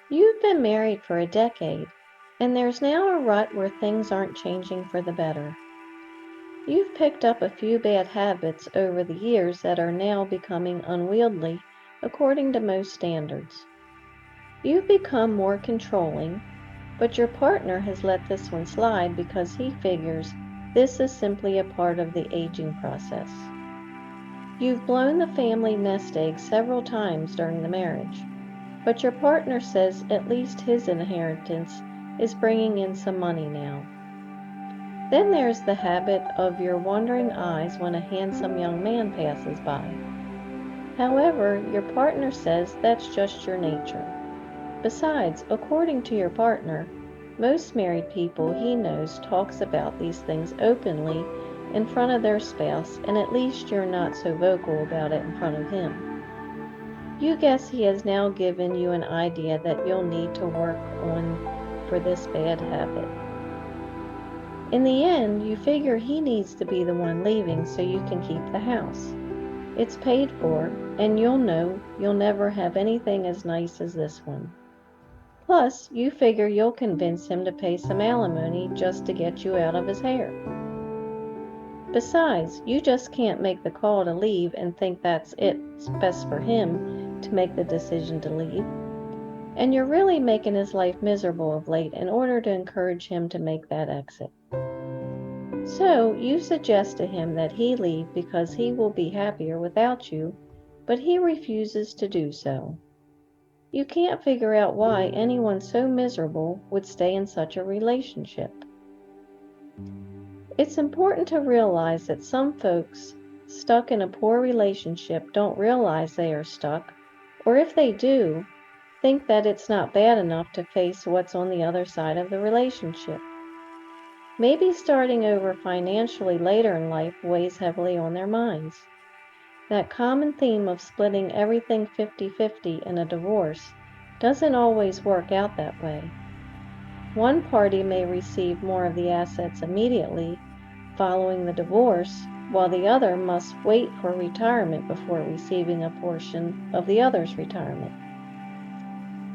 You've been married for a decade, and there's now a rut where things aren't changing for the better. You've picked up a few bad habits over the years that are now becoming unwieldy according to most standards. You've become more controlling, but your partner has let this one slide because he figures this is simply a part of the aging process. You've blown the family nest egg several times during the marriage, but your partner says at least his inheritance is bringing in some money now. Then there's the habit of your wandering eyes when a handsome young man passes by. However, your partner says that's just your nature. Besides, according to your partner, most married people he knows talks about these things openly in front of their spouse, and at least you're not so vocal about it in front of him. You guess he has now given you an idea that you'll need to work on for this bad habit. In the end, you figure he needs to be the one leaving so you can keep the house. It's paid for, and you'll know you'll never have anything as nice as this one. Plus, you figure you'll convince him to pay some alimony just to get you out of his hair. Besides, you just can't make the call to leave and think it's best for him to make the decision to leave. And you're really making his life miserable of late in order to encourage him to make that exit. So, you suggest to him that he leave because he will be happier without you, but he refuses to do so. You can't figure out why anyone so miserable would stay in such a relationship. It's important to realize that some folks stuck in a poor relationship don't realize they are stuck, or if they do, think that it's not bad enough to face what's on the other side of the relationship. Maybe starting over financially later in life weighs heavily on their minds. That common theme of splitting everything 50-50 in a divorce doesn't always work out that way. One party may receive more of the assets immediately following the divorce, while the other must wait for retirement before receiving a portion of the other's retirement.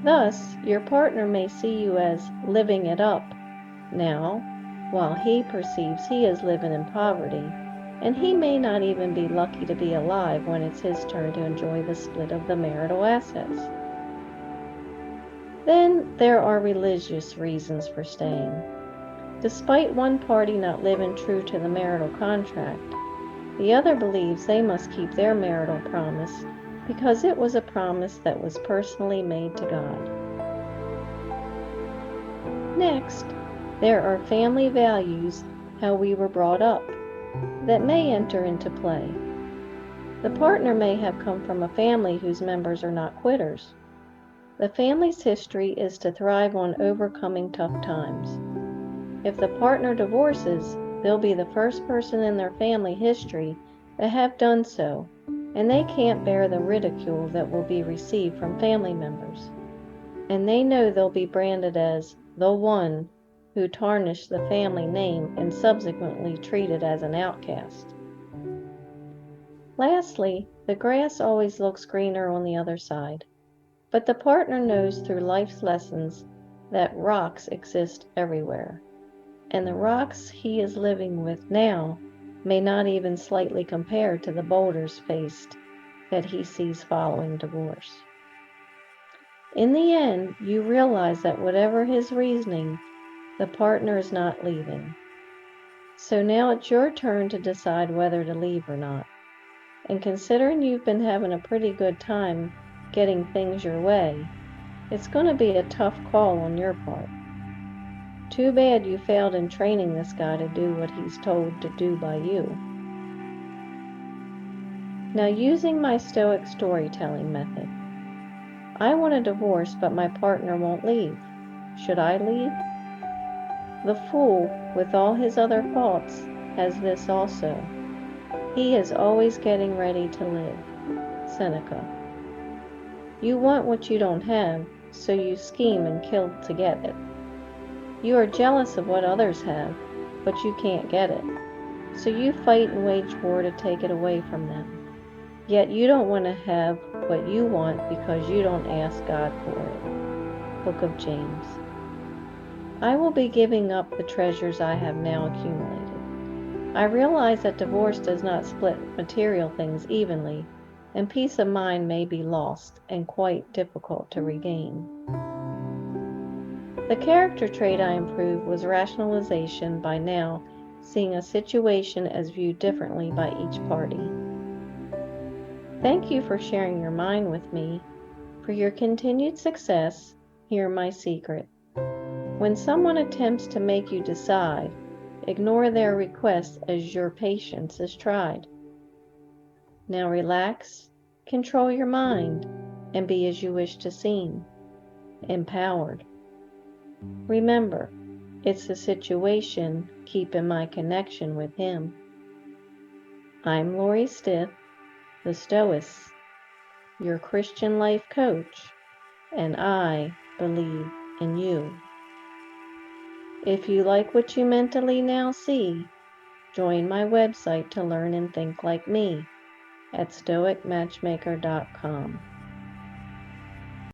Thus, your partner may see you as living it up now, while he perceives he is living in poverty, and he may not even be lucky to be alive when it's his turn to enjoy the split of the marital assets. Then there are religious reasons for staying. Despite one party not living true to the marital contract, the other believes they must keep their marital promise because it was a promise that was personally made to God. Next, there are family values, how we were brought up, that may enter into play. The partner may have come from a family whose members are not quitters. The family's history is to thrive on overcoming tough times. If the partner divorces, they'll be the first person in their family history that have done so, and they can't bear the ridicule that will be received from family members. And they know they'll be branded as the one who tarnished the family name and subsequently treated as an outcast. Lastly, the grass always looks greener on the other side, but the partner knows through life's lessons that rocks exist everywhere, and the rocks he is living with now may not even slightly compare to the boulders faced that he sees following divorce. In the end, you realize that whatever his reasoning, the partner is not leaving. So now it's your turn to decide whether to leave or not. And considering you've been having a pretty good time getting things your way, it's going to be a tough call on your part. Too bad you failed in training this guy to do what he's told to do by you. Now, using my Stoic storytelling method, I want a divorce, but my partner won't leave. Should I leave? The fool, with all his other faults, has this also. He is always getting ready to live. Seneca. You want what you don't have, so you scheme and kill to get it. You are jealous of what others have, but you can't get it. So you fight and wage war to take it away from them. Yet you don't want to have what you want because you don't ask God for it. Book of James. I will be giving up the treasures I have now accumulated. I realize that divorce does not split material things evenly, and peace of mind may be lost and quite difficult to regain. The character trait I improved was rationalization by now seeing a situation as viewed differently by each party. Thank you for sharing your mind with me. For your continued success, hear my secret. When someone attempts to make you decide, ignore their request as your patience is tried. Now relax, control your mind, and be as you wish to seem, empowered. Remember, it's the situation keeping my connection with Him. I'm Lori Stith, the Stoicess, your Christian life coach, and I believe in you. If you like what you mentally now see, join my website to learn and think like me at stoicmatchmaker.com.